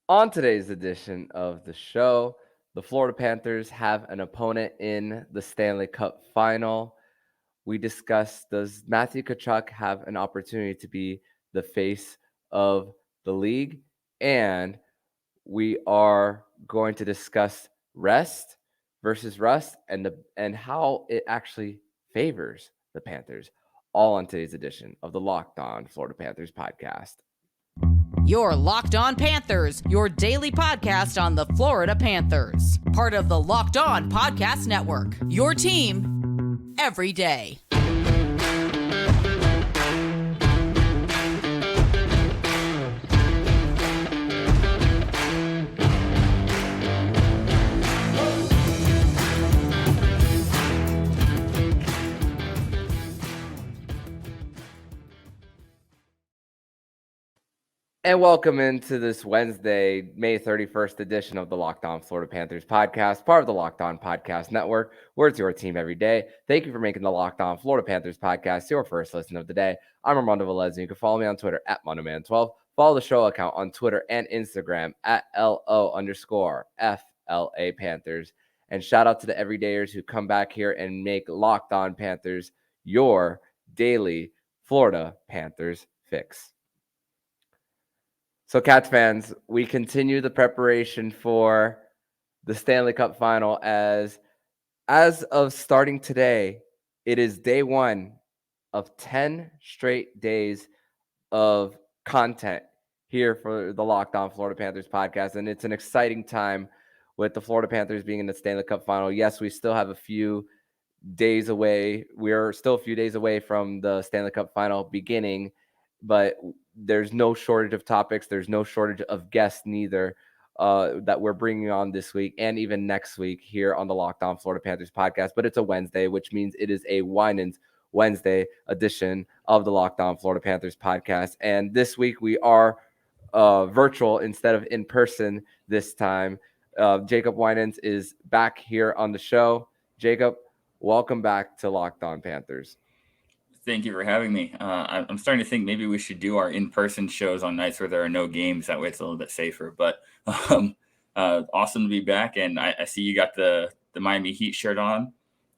On today's edition of the show, the Florida Panthers have an opponent in the Stanley Cup Final. We discuss, does Matthew Tkachuk have an opportunity to be the face of the league? And we are going to discuss rest versus rust and how it actually favors the Panthers. All on today's edition of the Locked On Florida Panthers podcast. Your Locked On Panthers, your daily podcast on the Florida Panthers. Part of the Locked On Podcast Network. Your team every day. And welcome into this Wednesday, May 31st edition of the Locked On Florida Panthers podcast, part of the Locked On Podcast Network, where it's your team every day. Thank you for making the Locked On Florida Panthers podcast your first listen of the day. I'm Armando Velez, and you can follow me on Twitter at MondoMan12. Follow the show account on Twitter and Instagram at LO_FLA Panthers. And shout out to the everydayers who come back here and make Locked On Panthers your daily Florida Panthers fix. So, Cats fans, we continue the preparation for the Stanley Cup Final as of starting today, it is day one of 10 straight days of content here for the Locked On Florida Panthers podcast. And it's an exciting time with the Florida Panthers being in the Stanley Cup Final. Yes, we still have a few days away. We're still a few days away from the Stanley Cup Final beginning, but there's no shortage of topics. There's no shortage of guests neither that we're bringing on this week and even next week here on the Locked On Florida Panthers podcast. But it's a Wednesday, which means it is a Winans Wednesday edition of the Locked On Florida Panthers podcast. And this week we are virtual instead of in person this time. Jacob Winans is back here on the show. Jacob, welcome back to Locked On Panthers. Thank you for having me. I'm starting to think maybe we should do our in-person shows on nights where there are no games. That way it's a little bit safer. But awesome to be back. And I see you got the Miami Heat shirt on.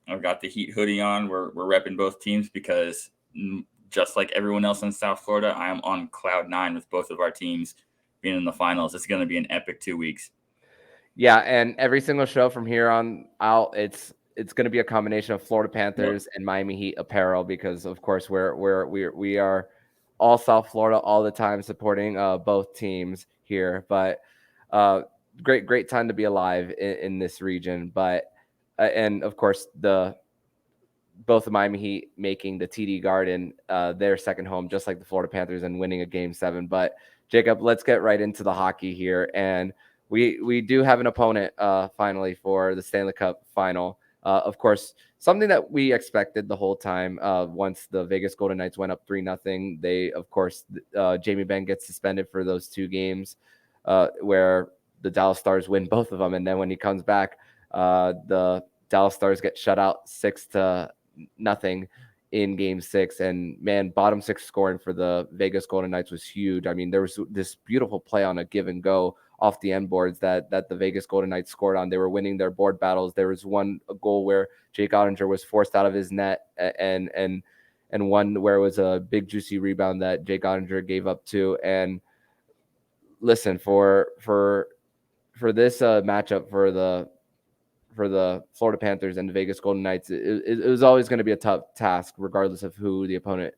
I've got the Heat hoodie on. We're repping both teams because just like everyone else in South Florida, I am on cloud nine with both of our teams being in the finals. It's going to be an epic 2 weeks. Yeah, and every single show from here on out, it's going to be a combination of Florida Panthers and Miami Heat apparel because, of course, we are all South Florida all the time supporting both teams here. But great time to be alive in this region. But and of course both the Miami Heat making the TD Garden their second home, just like the Florida Panthers, and winning a Game 7. But Jacob, let's get right into the hockey here, and we do have an opponent finally for the Stanley Cup Final. Of course, something that we expected the whole time. Once the Vegas Golden Knights went up 3-0, they, of course, Jamie Benn gets suspended for those 2 games where the Dallas Stars win both of them. And then when he comes back, the Dallas Stars get shut out 6-0 in Game 6. And, man, bottom 6 scoring for the Vegas Golden Knights was huge. I mean, there was this beautiful play on a give and go off the end boards that the Vegas Golden Knights scored on. They were winning their board battles. There was a goal where Jake Ottinger was forced out of his net and one where it was a big juicy rebound that Jake Ottinger gave up to. And listen, for this matchup for the Florida Panthers and the Vegas Golden Knights, it was always going to be a tough task regardless of who the opponent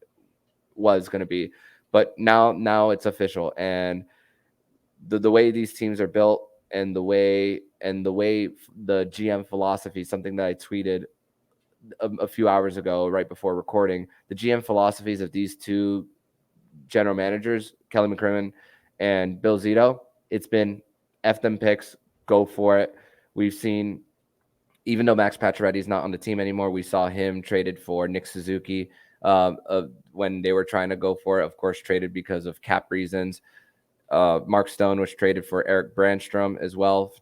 was going to be. But now it's official, and the way these teams are built and the way the GM philosophy, something that I tweeted a few hours ago right before recording, the GM philosophies of these 2 general managers, Kelly McCrimmon and Bill Zito, it's been F them picks, go for it. We've seen, even though Max Pacioretty is not on the team anymore, we saw him traded for Nick Suzuki when they were trying to go for it, of course, traded because of cap reasons. Mark Stone was traded for Eric Brandstrom as well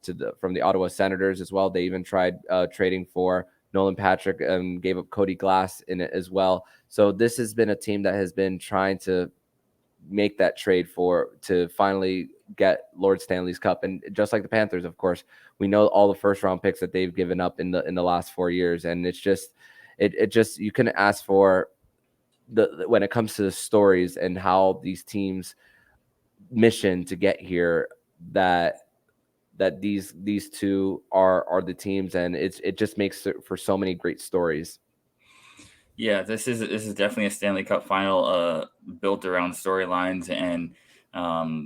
from the Ottawa Senators as well. They even tried trading for Nolan Patrick and gave up Cody Glass in it as well. So this has been a team that has been trying to make that trade to finally get Lord Stanley's Cup. And just like the Panthers, of course, we know all the first round picks that they've given up in the last 4 years, and it's just you couldn't ask for when it comes to the stories and how these teams mission to get here, that these two are the teams, and it just makes it for so many great stories. Yeah, this is definitely a Stanley Cup Final built around storylines, and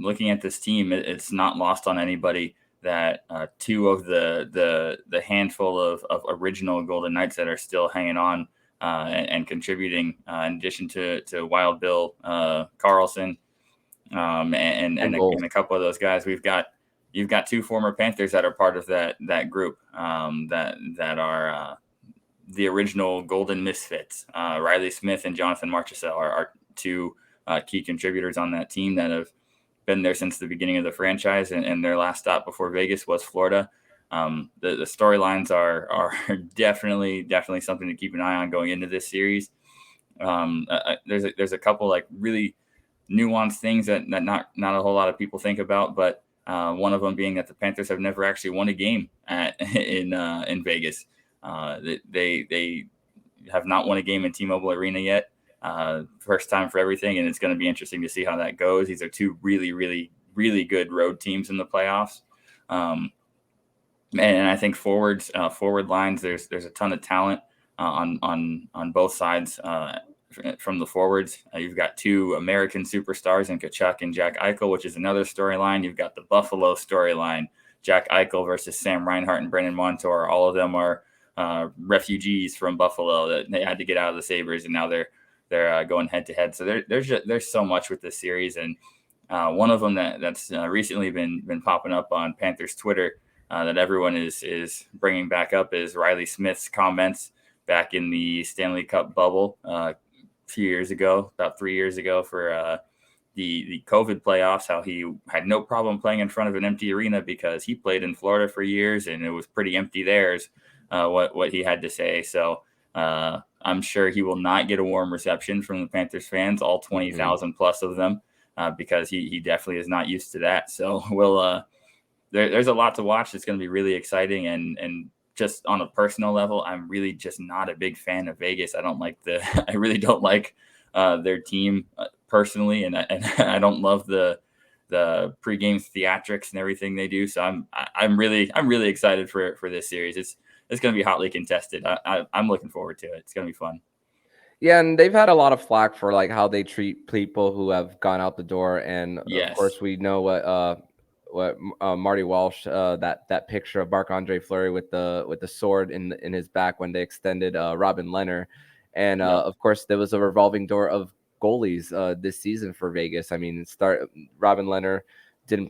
looking at this team, it's not lost on anybody that two of the handful of original Golden Knights that are still hanging on and contributing, in addition to Wild Bill Carlson, and a couple of those guys. You've got two former Panthers that are part of that group, that are the original Golden Misfits. Riley Smith and Jonathan Marchessault are two key contributors on that team that have been there since the beginning of the franchise, and their last stop before Vegas was Florida. The storylines are definitely something to keep an eye on going into this series. There's a couple like really nuanced things that not a whole lot of people think about, but one of them being that the Panthers have never actually won a game in Vegas. They have not won a game in T-Mobile Arena yet. First time for everything, and it's going to be interesting to see how that goes. These are two really, really, really good road teams in the playoffs. And I think forward lines, there's a ton of talent on both sides. From the forwards, you've got two American superstars in Tkachuk and Jack Eichel, which is another storyline. You've got the Buffalo storyline, Jack Eichel versus Sam Reinhart and Brendan Montour. All of them are refugees from Buffalo that they had to get out of the Sabres, and now they're going head to head. So there's so much with this series, and one of them that's recently been popping up on Panthers Twitter that everyone is bringing back up is Riley Smith's comments back in the Stanley Cup bubble few years ago, about 3 years ago, for the COVID playoffs, how he had no problem playing in front of an empty arena because he played in Florida for years and it was pretty empty there, is what he had to say. So I'm sure he will not get a warm reception from the Panthers fans, all 20,000 plus of them, because he definitely is not used to that. So there's a lot to watch. It's going to be really exciting, and just on a personal level, I'm really just not a big fan of Vegas. I really don't like their team personally, and I don't love the pregame theatrics and everything they do. So I'm really excited for this series. It's going to be hotly contested. I'm looking forward to it. It's going to be fun. Yeah, and they've had a lot of flack for like how they treat people who have gone out the door, and of course we know what Marty Walsh, that picture of Marc-Andre Fleury with the sword in his back when they extended Robin Lehner, and of course there was a revolving door of goalies this season for Vegas. I mean, Robin Lehner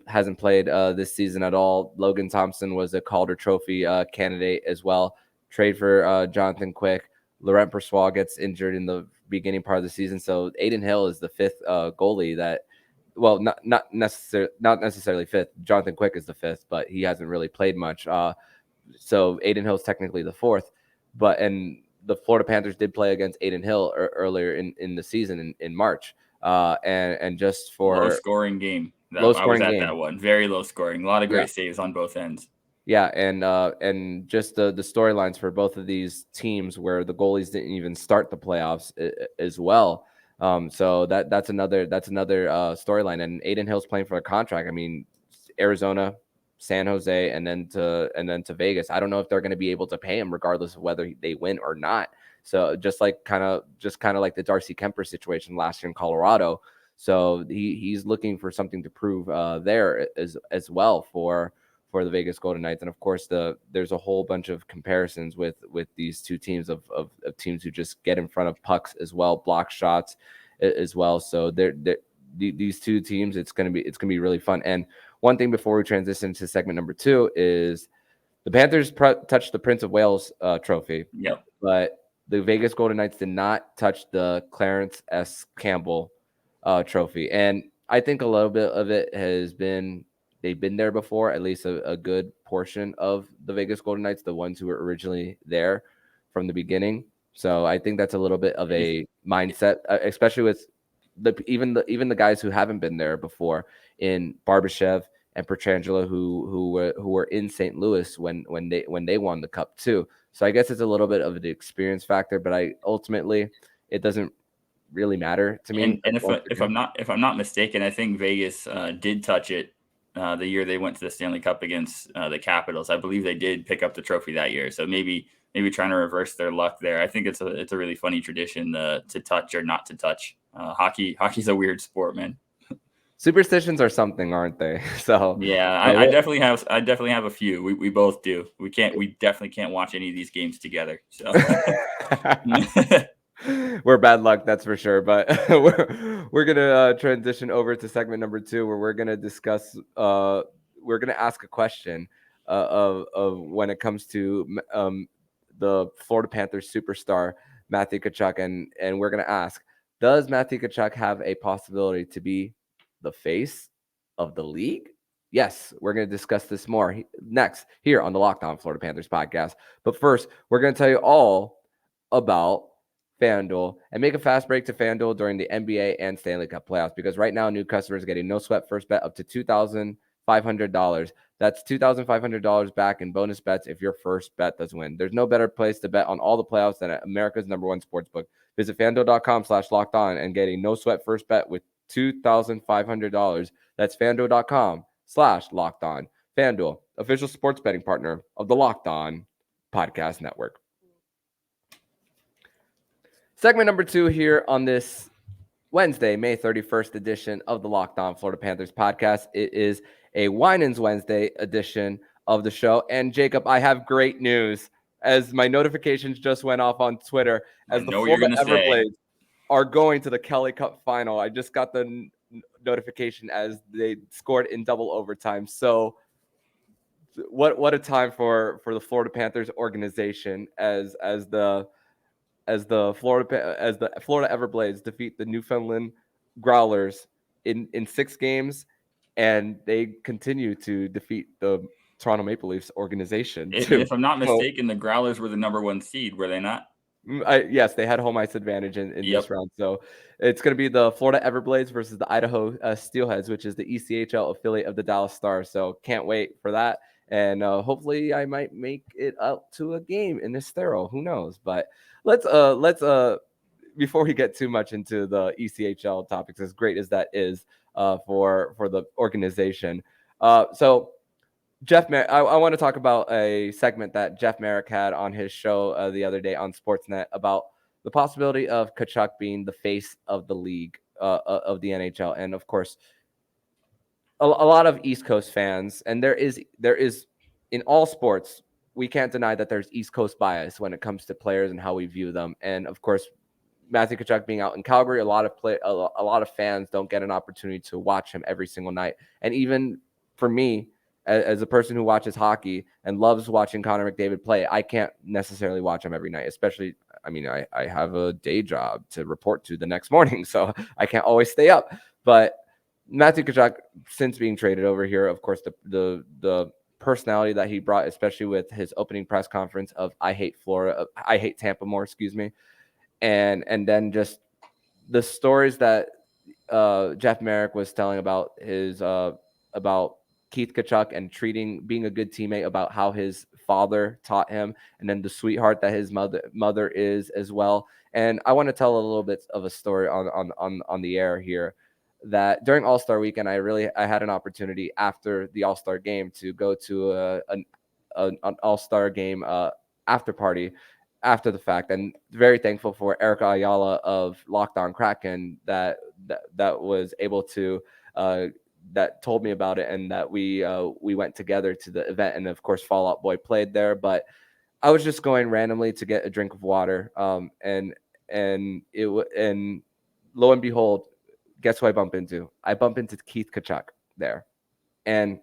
hasn't played this season at all. Logan Thompson was a Calder Trophy candidate as well. Trade for Jonathan Quick. Laurent Brossoit gets injured in the beginning part of the season, so Adin Hill is the fifth goalie that. Well, not necessarily fifth. Jonathan Quick is the fifth, but he hasn't really played much. So Adin Hill is technically the fourth, and the Florida Panthers did play against Adin Hill earlier in the season in March. And just for low scoring game. I was at that one. Very low scoring. A lot of great saves on both ends. Yeah, and just the storylines for both of these teams where the goalies didn't even start the playoffs as well. So that's another storyline. And Adin Hill's playing for a contract. I mean, Arizona, San Jose, and then to Vegas. I don't know if they're going to be able to pay him regardless of whether they win or not. So just kind of like the Darcy Kemper situation last year in Colorado. So he's looking for something to prove there as well for the Vegas Golden Knights. And of course, there's a whole bunch of comparisons with these two teams of teams who just get in front of pucks as well, block shots as well. So these two teams, it's gonna be really fun. And one thing before we transition to segment number 2 is the Panthers touched the Prince of Wales trophy. Yep. But the Vegas Golden Knights did not touch the Clarence S. Campbell trophy. And I think a little bit of it has been they've been there before, at least a good portion of the Vegas Golden Knights, the ones who were originally there from the beginning. So I think that's a little bit of a mindset, especially with even the guys who haven't been there before in Barbashev and Petrangelo who were in St. Louis when they won the cup too. So I guess it's a little bit of the experience factor, but ultimately it doesn't really matter to me. And if I'm not mistaken, I think Vegas did touch it the year they went to the Stanley Cup against the Capitals. I believe they did pick up the trophy that year. So maybe trying to reverse their luck there. I think it's a really funny tradition to touch or not to touch. Hockey's a weird sport, man. Superstitions are something, aren't they? So yeah, I definitely have a few. We both do. We definitely can't watch any of these games together. So we're bad luck, that's for sure. But we're gonna transition over to segment number 2, where we're gonna discuss. We're gonna ask a question of when it comes to the Florida Panthers superstar Matthew Tkachuk, and we're gonna ask: does Matthew Tkachuk have a possibility to be the face of the league? Yes, we're going to discuss this more next here on the Locked On Florida Panthers podcast. But first, we're going to tell you all about FanDuel and make a fast break to FanDuel during the NBA and Stanley Cup playoffs, because right now new customers are getting no sweat first bet up to $2,500. That's $2,500 back in bonus bets if your first bet does win. There's no better place to bet on all the playoffs than at America's #1 sportsbook. Visit FanDuel.com/lockedon and get a no sweat first bet with $2,500. That's FanDuel.com/lockedon. FanDuel, official sports betting partner of the Locked On Podcast Network. Segment number 2 here on this Wednesday, May 31st edition of the Locked On Florida Panthers podcast. It is a Winans Wednesday edition of the show. And Jacob, I have great news, as my notifications just went off on Twitter as the Florida Everblades are going to the Kelly Cup Final. I just got the notification as they scored in double overtime. So what a time for the Florida Panthers organization as the Florida Everblades defeat the Newfoundland Growlers in 6 games, and they continue to defeat the Toronto Maple Leafs organization. If I'm not mistaken, the Growlers were the #1 seed, were they not? Yes, they had home ice advantage in this round. So it's going to be the Florida Everblades versus the Idaho Steelheads, which is the ECHL affiliate of the Dallas Stars. So can't wait for that. And hopefully I might make it out to a game in Estero. Who knows? But let's before we get too much into the ECHL topics, as great as that is for the organization. So Jeff Marek, I want to talk about a segment that Jeff Marek had on his show the other day on Sportsnet about the possibility of Tkachuk being the face of the league of the NHL. And of course, a lot of East Coast fans, and there is in all sports, we can't deny that there's East Coast bias when it comes to players and how we view them. And of course, Matthew Tkachuk being out in Calgary, a lot of fans don't get an opportunity to watch him every single night. And even for me, as a person who watches hockey and loves watching Connor McDavid play, I can't necessarily watch him every night, especially, I mean, I have a day job to report to the next morning, so I can't always stay up. But Matthew Tkachuk, since being traded over here, of course, the personality that he brought, especially with his opening press conference of I hate Tampa more, excuse me. And then just the stories that Jeff Marek was telling about about Keith Tkachuk and being a good teammate, about how his father taught him, and then the sweetheart that his mother is as well. And I want to tell a little bit of a story on the air here, that during All-Star weekend, I had an opportunity after the All-Star game to go to an All-Star game after party after the fact, and very thankful for Erica Ayala of Locked On Kraken that was able to that told me about it, and that we went together to the event. And of course, Fall Out Boy played there, but I was just going randomly to get a drink of water, and lo and behold, guess who I bump into? I bump into Keith Tkachuk there, and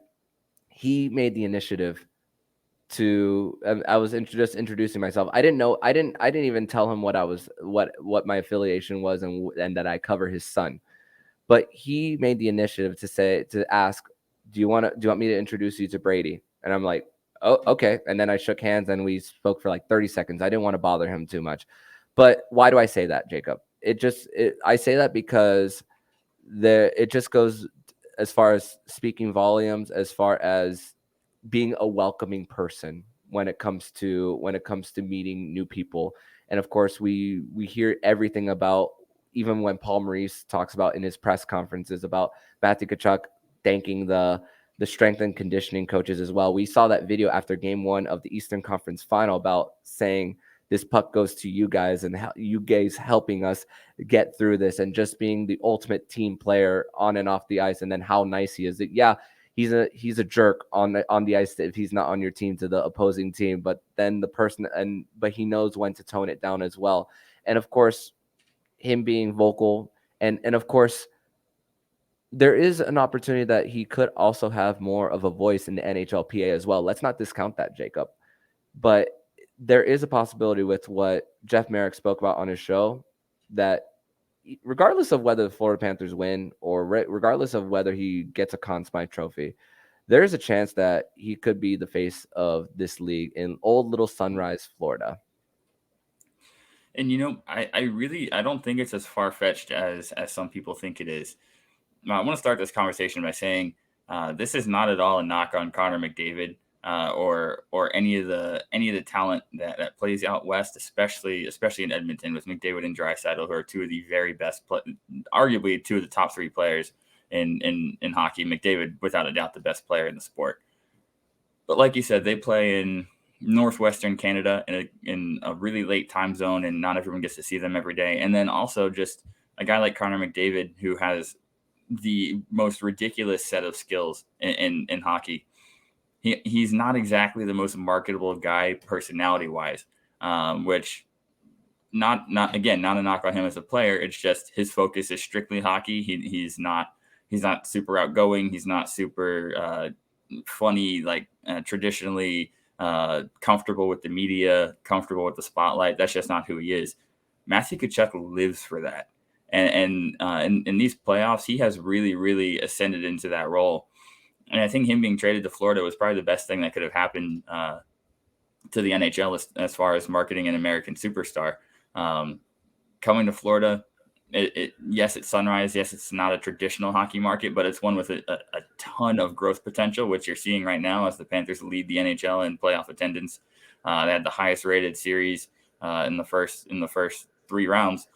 he made the initiative to. I was just introducing myself. I didn't even tell him what my affiliation was, and that I cover his son. But he made the initiative to ask, do you want me to introduce you to Brady? And I'm like, oh, okay. And then I shook hands and we spoke for like 30 seconds. I didn't want to bother him too much. But why do I say that, Jacob? I say that because it just goes as far as speaking volumes, as far as being a welcoming person when it comes to meeting new people. And of course, we hear everything about, even when Paul Maurice talks about in his press conferences about Matthew Tkachuk thanking the strength and conditioning coaches as well. We saw that video after game 1 of the Eastern Conference Final about saying, this puck goes to you guys and how you guys helping us get through this, and just being the ultimate team player on and off the ice. And then how nice he is. That, yeah, he's a jerk on the ice if he's not on your team, to the opposing team, but then but he knows when to tone it down as well. And of course, him being vocal, and of course, there is an opportunity that he could also have more of a voice in the NHLPA as well. Let's not discount that, Jacob. But there is a possibility with what Jeff Marek spoke about on his show, that regardless of whether the Florida Panthers win, or regardless of whether he gets a Conn Smythe trophy, there is a chance that he could be the face of this league in old little Sunrise, Florida. And, I don't think it's as far-fetched as some people think it is. Now, I want to start this conversation by saying this is not at all a knock on Connor McDavid or any of the talent that plays out west, especially in Edmonton with McDavid and Draisaitl, who are two of the very best, arguably two of the top 3 players in hockey. McDavid, without a doubt, the best player in the sport. But like you said, they play in northwestern Canada in a really late time zone, and not everyone gets to see them every day. And then also just a guy like Connor McDavid, who has the most ridiculous set of skills in hockey. He's not exactly the most marketable guy personality wise, which not a knock on him as a player. It's just his focus is strictly hockey. He's not super outgoing. He's not super funny, like traditionally comfortable with the media, comfortable with the spotlight. That's just not who he is. Matthew Tkachuk lives for that. And in these playoffs, he has really, really ascended into that role. And I think him being traded to Florida was probably the best thing that could have happened to the NHL as far as marketing an American superstar. Coming to Florida, yes, it's Sunrise. Yes, it's not a traditional hockey market, but it's one with a ton of growth potential, which you're seeing right now as the Panthers lead the NHL in playoff attendance. They had the highest rated series in the first 3 rounds.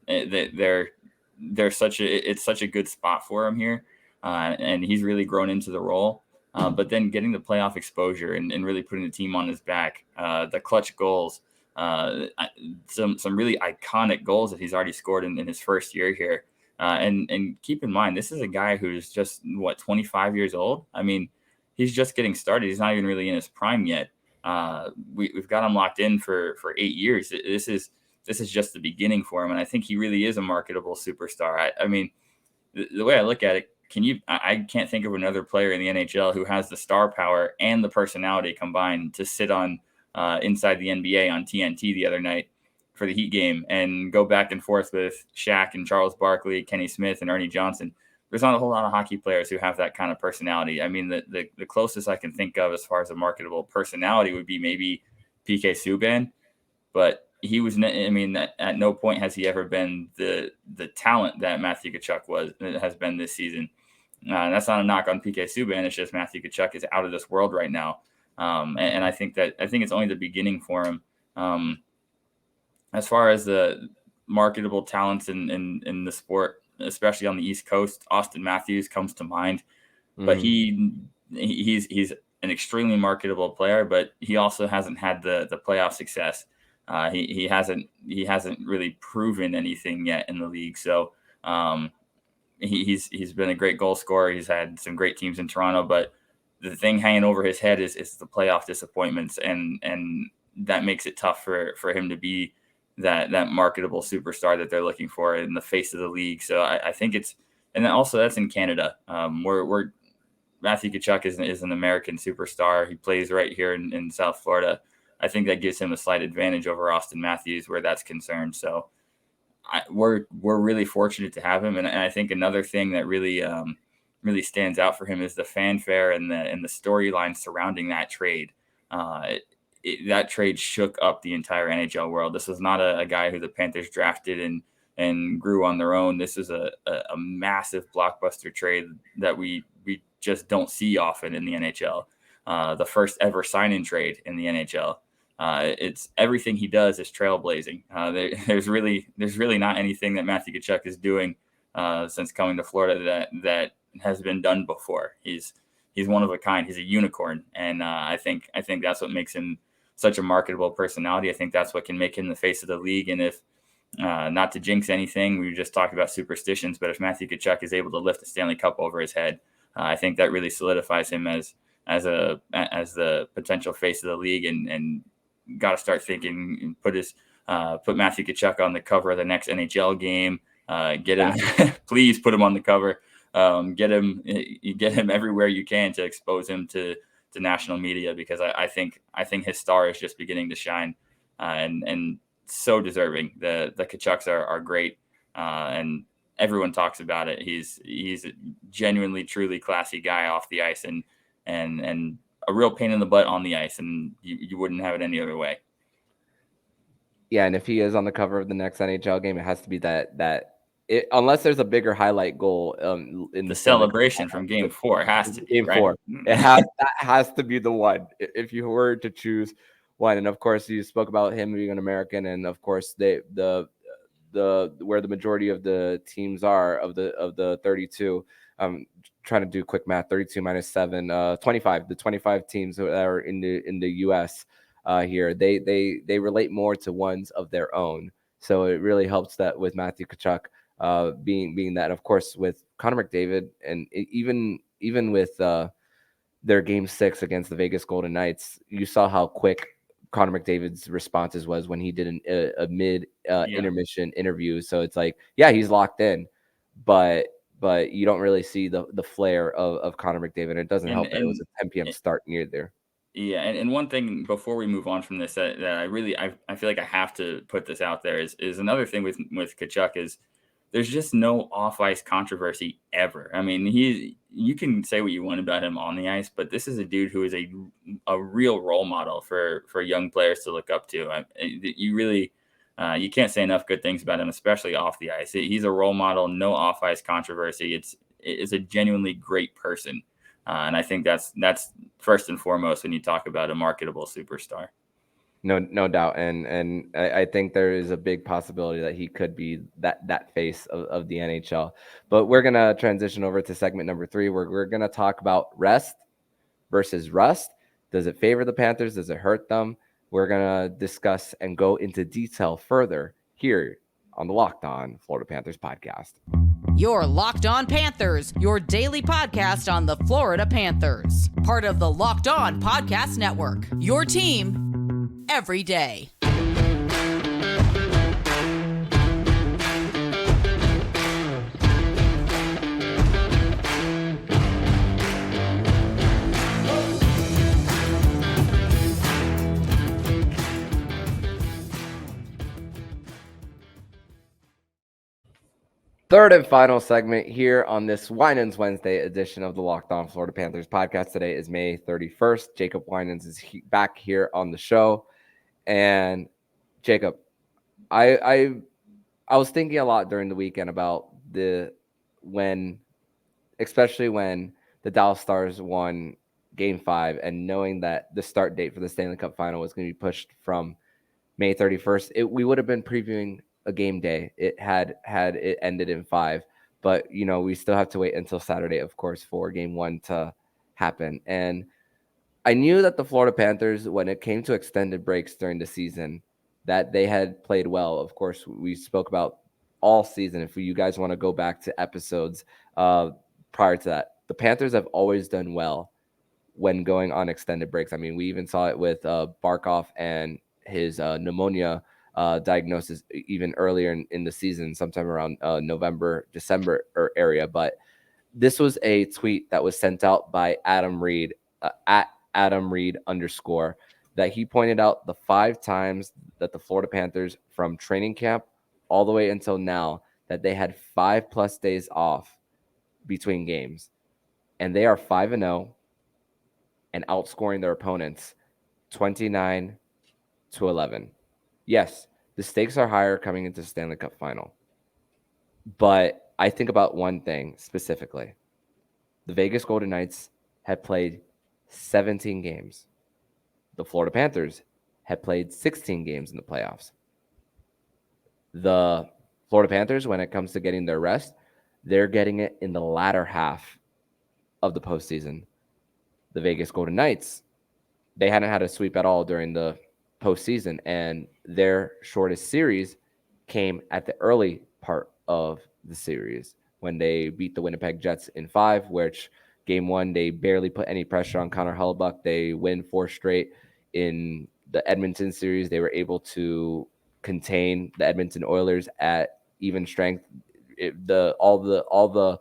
It's such a good spot for him here, and he's really grown into the role. But then getting the playoff exposure and really putting the team on his back, the clutch goals, some really iconic goals that he's already scored in his first year here. And keep in mind, this is a guy who's just 25 years old. I mean, he's just getting started. He's not even really in his prime yet. We've got him locked in for 8 years. This is just the beginning for him. And I think he really is a marketable superstar. I mean, the way I look at it, I can't think of another player in the NHL who has the star power and the personality combined to sit on inside the NBA on TNT the other night for the Heat game and go back and forth with Shaq and Charles Barkley, Kenny Smith and Ernie Johnson. There's not a whole lot of hockey players who have that kind of personality. I mean, the closest I can think of as far as a marketable personality would be maybe PK Subban, but he was, I mean, at no point has he ever been the talent that Matthew Tkachuk has been this season. That's not a knock on PK Subban. It's just Matthew Tkachuk is out of this world right now. And I think it's only the beginning for him. As far as the marketable talents in the sport, especially on the East Coast, Austin Matthews comes to mind, but he's an extremely marketable player, but he also hasn't had the playoff success. He hasn't really proven anything yet in the league. So he's been a great goal scorer. He's had some great teams in Toronto, but the thing hanging over his head is the playoff disappointments, and that makes it tough for him to be that marketable superstar that they're looking for in the face of the league. So I think it's, and then also that's in Canada. Where Matthew Tkachuk is an American superstar. He plays right here in South Florida. I think that gives him a slight advantage over Austin Matthews where that's concerned. So we're really fortunate to have him. And I think another thing that really stands out for him is the fanfare and the storyline surrounding that trade. that trade shook up the entire NHL world. This was not a guy who the Panthers drafted and grew on their own. This is a massive blockbuster trade that we just don't see often in the NHL. The first ever sign-in trade in the NHL. It's everything he does is trailblazing. There's really not anything that Matthew Tkachuk is doing since coming to Florida that has been done before. He's one of a kind. He's a unicorn, and I think that's what makes him such a marketable personality. I think that's what can make him the face of the league. And if not to jinx anything, we just talked about superstitions, but if Matthew Tkachuk is able to lift the Stanley Cup over his head, I think that really solidifies him as the potential face of the league, and got to start thinking and put Matthew Tkachuk on the cover of the next NHL game. Get him, please put him on the cover. Get him everywhere you can to expose him to national media, because I think his star is just beginning to shine, and so deserving. The Tkachuks are great, and everyone talks about it. He's a genuinely, truly classy guy off the ice, and a real pain in the butt on the ice, and you wouldn't have it any other way. Yeah, and if he is on the cover of the next NHL game, it has to be that unless there's a bigger highlight goal in the celebration from Game 4 has to be Game 4. That has to be the one if you were to choose one. And of course, you spoke about him being an American, and of course, the where the majority of the teams are of the 32. Trying to do quick math: 32 minus 7, 25. The 25 teams that are in the U.S. Here, they relate more to ones of their own. So it really helps that with Matthew Tkachuk being that. And of course, with Connor McDavid, and even with their Game 6 against the Vegas Golden Knights, you saw how quick Connor McDavid's responses was when he did a mid intermission interview. So it's like, yeah, he's locked in, but you don't really see the flair of Connor McDavid. It doesn't help that it was a 10 p.m. start near there. Yeah, and one thing before we move on from this that I feel like I have to put this out there is another thing with Tkachuk is there's just no off-ice controversy ever. I mean, you can say what you want about him on the ice, but this is a dude who is a real role model for young players to look up to. You really you can't say enough good things about him, especially off the ice. He's a role model, no off-ice controversy. It's a genuinely great person. And I think that's first and foremost when you talk about a marketable superstar. No doubt. And I think there is a big possibility that he could be that face of the NHL. But we're going to transition over to segment number 3, where we're going to talk about rest versus rust. Does it favor the Panthers? Does it hurt them? We're going to discuss and go into detail further here on the Locked On Florida Panthers podcast. Your Locked On Panthers, your daily podcast on the Florida Panthers. Part of the Locked On Podcast Network. Your team every day. Third and final segment here on this Winans Wednesday edition of the Locked On Florida Panthers podcast. Today is May 31st. Jacob Winans is back here on the show. And Jacob, I was thinking a lot during the weekend about especially when the Dallas Stars won Game 5, and knowing that the start date for the Stanley Cup Final was going to be pushed from May 31st. We would have been previewing a game day. It had it ended in 5, but we still have to wait until Saturday, of course, for Game 1 to happen. And I knew that the Florida Panthers, when it came to extended breaks during the season, that they had played well. Of course, we spoke about all season. If you guys want to go back to episodes prior to that, the Panthers have always done well when going on extended breaks. I mean, we even saw it with Barkov and his pneumonia diagnosis even earlier in the season, sometime around November, December area. But this was a tweet that was sent out by Adam Reed at Adam Reed _ that he pointed out the 5 times that the Florida Panthers, from training camp all the way until now, that they had 5+ days off between games, and they are 5-0 and outscoring their opponents 29-11. Yes, the stakes are higher coming into the Stanley Cup Final. But I think about one thing specifically. The Vegas Golden Knights had played 17 games. The Florida Panthers had played 16 games in the playoffs. The Florida Panthers, when it comes to getting their rest, they're getting it in the latter half of the postseason. The Vegas Golden Knights, they hadn't had a sweep at all during the postseason, and their shortest series came at the early part of the series when they beat the Winnipeg Jets in 5, which game 1, they barely put any pressure on Connor Hellebuyck. They win 4 straight. In the Edmonton series, they were able to contain the Edmonton Oilers at even strength. All the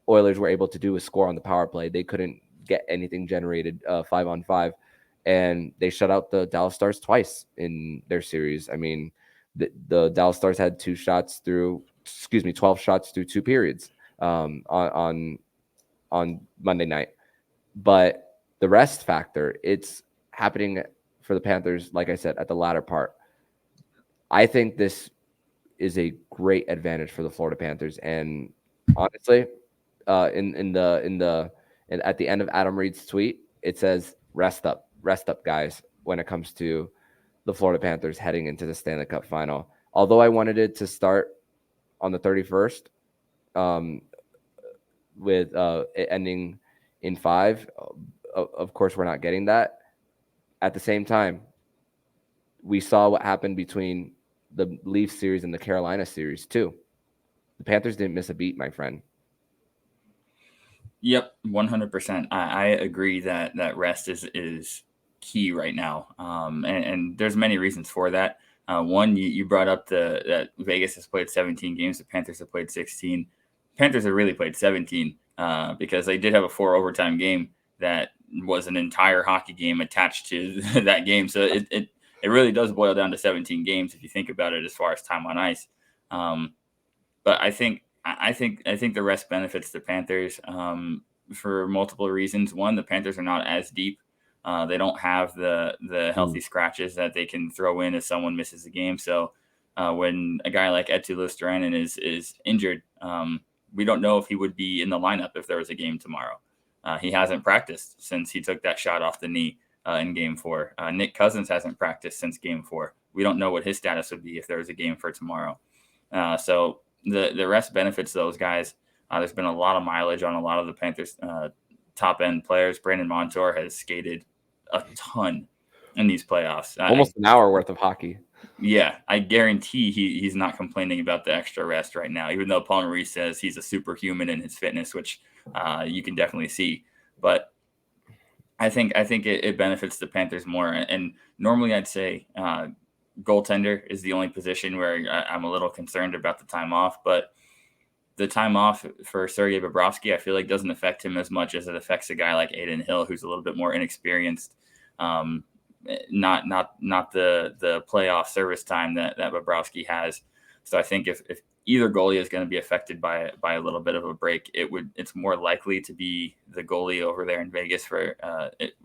Oilers were able to do was score on the power play. They couldn't get anything generated 5-on-5, and they shut out the Dallas Stars twice in their series. I mean, the Dallas Stars had 12 shots through 2 periods on Monday night. But the rest factor, it's happening for the Panthers, like I said, at the latter part. I think this is a great advantage for the Florida Panthers. And honestly, at the end of Adam Reed's tweet, it says, rest up, guys, when it comes to the Florida Panthers heading into the Stanley Cup Final. Although I wanted it to start on the 31st, with it ending in 5, of course, we're not getting that. At the same time, we saw what happened between the Leafs series and the Carolina series too. The Panthers didn't miss a beat, my friend. Yep, 100%. I agree that rest is key right now, and there's many reasons for that. One, you brought up that Vegas has played 17 games, the Panthers have played 16. Panthers have really played 17 because they did have a 4 overtime game that was an entire hockey game attached to that game. So it really does boil down to 17 games if you think about it as far as time on ice. But I think the rest benefits the Panthers for multiple reasons. One, the Panthers are not as deep. They don't have the healthy scratches that they can throw in if someone misses a game. So when a guy like Eetu Luostarinen is injured, we don't know if he would be in the lineup if there was a game tomorrow. He hasn't practiced since he took that shot off the knee in Game 4. Nick Cousins hasn't practiced since Game 4. We don't know what his status would be if there was a game for tomorrow. So the rest benefits those guys. There's been a lot of mileage on a lot of the Panthers top-end players. Brandon Montour has skated a ton in these playoffs. Almost an hour worth of hockey. Yeah, I guarantee he's not complaining about the extra rest right now, even though Paul Maurice says he's a superhuman in his fitness, which you can definitely see. But I think it benefits the Panthers more. And normally I'd say goaltender is the only position where I'm a little concerned about the time off. But the time off for Sergei Bobrovsky, I feel like doesn't affect him as much as it affects a guy like Adin Hill, who's a little bit more inexperienced. Not the playoff service time that Bobrovsky has. So I think if either goalie is going to be affected by a little bit of a break, it's more likely to be the goalie over there in Vegas for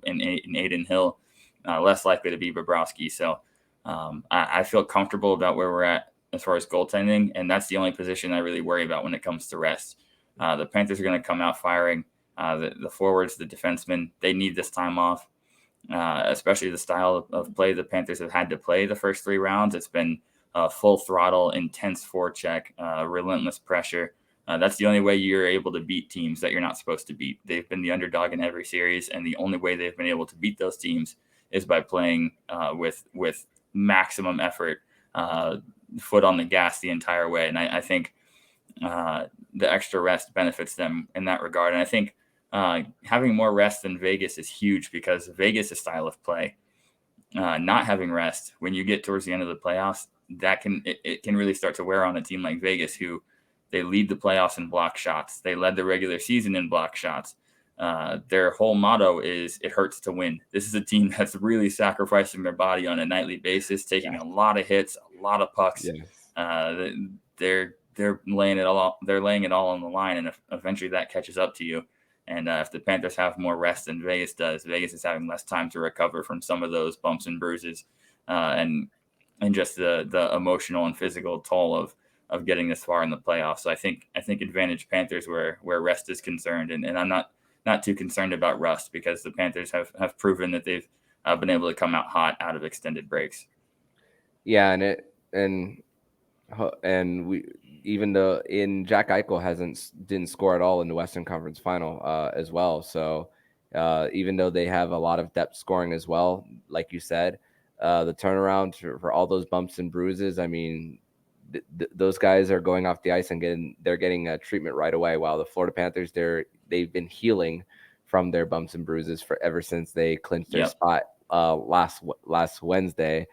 in Adin Hill, less likely to be Bobrovsky. So I feel comfortable about where we're at as far as goaltending, and that's the only position I really worry about when it comes to rest. The Panthers are going to come out firing. The forwards, the defensemen, they need this time off. Especially the style of play the Panthers have had to play the first 3 rounds. It's been full throttle, intense forecheck, relentless pressure. That's the only way you're able to beat teams that you're not supposed to beat. They've been the underdog in every series, and the only way they've been able to beat those teams is by playing with maximum effort, foot on the gas the entire way. And I think the extra rest benefits them in that regard. And I think having more rest than Vegas is huge because Vegas' style of play, not having rest when you get towards the end of the playoffs, it can really start to wear on a team like Vegas, who they lead the playoffs in block shots. They led the regular season in block shots. Their whole motto is "it hurts to win." This is a team that's really sacrificing their body on a nightly basis, taking a lot of hits, a lot of pucks. They're laying it all. They're laying it all on the line, and eventually that catches up to you. And if the Panthers have more rest than Vegas does, Vegas is having less time to recover from some of those bumps and bruises, and just the emotional and physical toll of getting this far in the playoffs. So I think advantage Panthers where rest is concerned, and I'm not too concerned about rust, because the Panthers have proven that they've been able to come out hot out of extended breaks. Yeah, and we, even though Jack Eichel didn't score at all in the Western Conference Final as well. So even though they have a lot of depth scoring as well, like you said, the turnaround for all those bumps and bruises, I mean, those guys are going off the ice and getting a treatment right away. While the Florida Panthers, they've been healing from their bumps and bruises ever since they clinched their spot last Wednesday.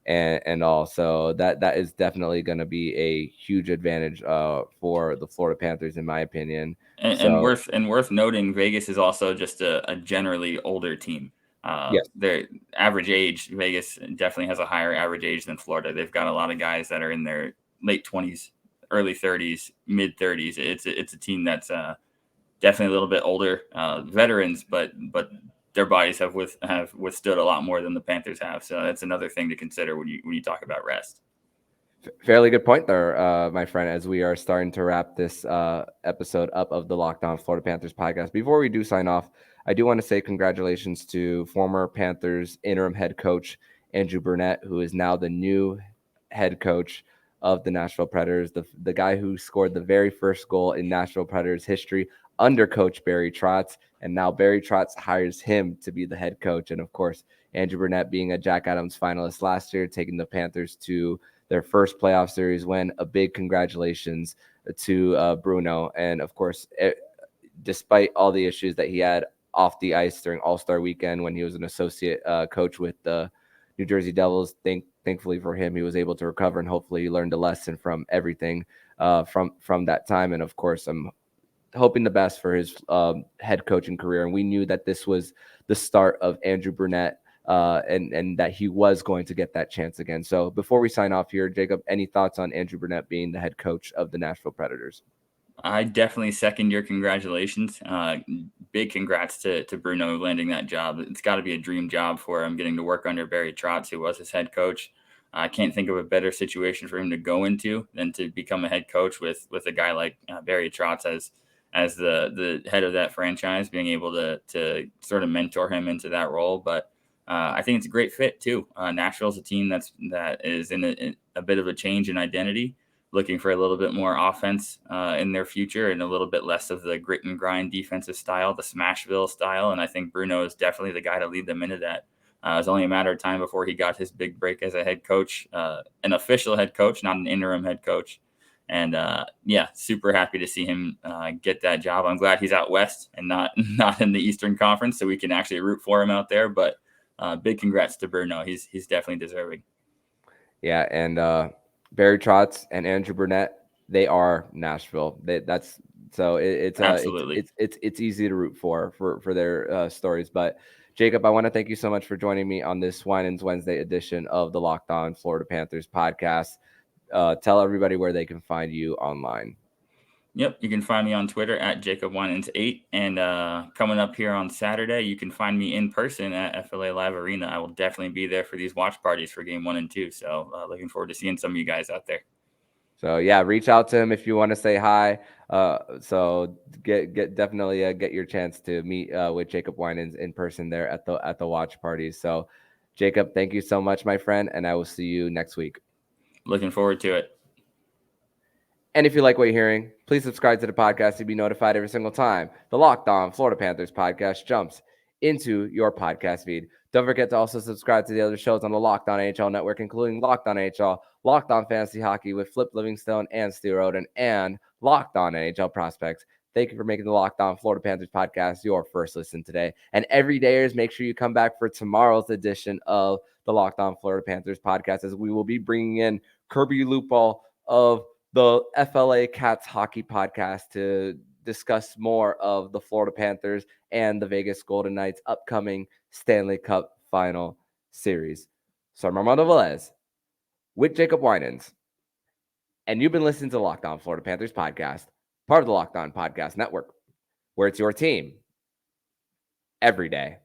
And all. So that is definitely going to be a huge advantage for the Florida Panthers, in my opinion. And worth noting, Vegas is also just a generally older team. Yes. Their average age, Vegas definitely has a higher average age than Florida. They've got a lot of guys that are in their late 20s, early 30s, mid 30s. It's a team that's definitely a little bit older, veterans, but their bodies have withstood a lot more than the Panthers have. So that's another thing to consider when you talk about rest. Fairly good point there, my friend, as we are starting to wrap this episode up of the Locked On Florida Panthers podcast. Before we do sign off, I do want to say congratulations to former Panthers interim head coach Andrew Burnett, who is now the new head coach of the Nashville Predators, the guy who scored the very first goal in Nashville Predators history under coach Barry Trotz, and now Barry Trotz hires him to be the head coach. And of course, Andrew Burnett being a Jack Adams finalist last year, taking the Panthers to their first playoff series win. A big congratulations to Bruno. And of course, despite all the issues that he had off the ice during All-Star weekend when he was an associate coach with the New Jersey Devils, thankfully for him, he was able to recover, and hopefully he learned a lesson from everything from that time. And of course, I'm hoping the best for his head coaching career. And we knew that this was the start of Andrew Burnett, and that he was going to get that chance again. So before we sign off here, Jacob, any thoughts on Andrew Burnett being the head coach of the Nashville Predators? I definitely second your congratulations. Big congrats to Bruno landing that job. It's got to be a dream job for him, getting to work under Barry Trotz, who was his head coach. I can't think of a better situation for him to go into than to become a head coach with a guy like Barry Trotz as the head of that franchise, being able to sort of mentor him into that role. But I think it's a great fit too. Nashville's a team that is in a bit of a change in identity, looking for a little bit more offense in their future and a little bit less of the grit and grind defensive style, the Smashville style. And I think Bruno is definitely the guy to lead them into that. It was only a matter of time before he got his big break as a head coach, an official head coach, not an interim head coach. And super happy to see him get that job. I'm glad he's out west and not in the Eastern Conference, so we can actually root for him out there. But big congrats to Bruno. He's definitely deserving. Yeah, and Barry Trotz and Andrew Burnett, they are Nashville. It's Absolutely. It's easy to root for their stories. But Jacob, I want to thank you so much for joining me on this Winans Wednesday edition of the Locked On Florida Panthers podcast. Tell everybody where they can find you online. Yep, you can find me on Twitter at Jacob Winans 8. And coming up here on Saturday, you can find me in person at FLA Live Arena. I will definitely be there for these watch parties for Game 1 and 2. So looking forward to seeing some of you guys out there. So yeah, reach out to him if you want to say hi. So get your chance to meet with Jacob Winans in person there at the watch parties. So Jacob, thank you so much, my friend, and I will see you next week. Looking forward to it. And if you like what you're hearing, please subscribe to the podcast to be notified every single time the Locked On Florida Panthers podcast jumps into your podcast feed. Don't forget to also subscribe to the other shows on the Locked On NHL network, including Locked On NHL, Locked On Fantasy Hockey with Flip Livingstone and Stu Roden, and Locked On NHL Prospects. Thank you for making the Locked On Florida Panthers podcast your first listen today. And every dayers, make sure you come back for tomorrow's edition of the Locked On Florida Panthers podcast, as we will be bringing in Kirby Lupal of the FLA Cats Hockey Podcast to discuss more of the Florida Panthers and the Vegas Golden Knights' upcoming Stanley Cup Final series. So I'm Armando Velez with Jacob Winans, and you've been listening to the Locked On Florida Panthers podcast, part of the Locked On Podcast Network, where it's your team every day.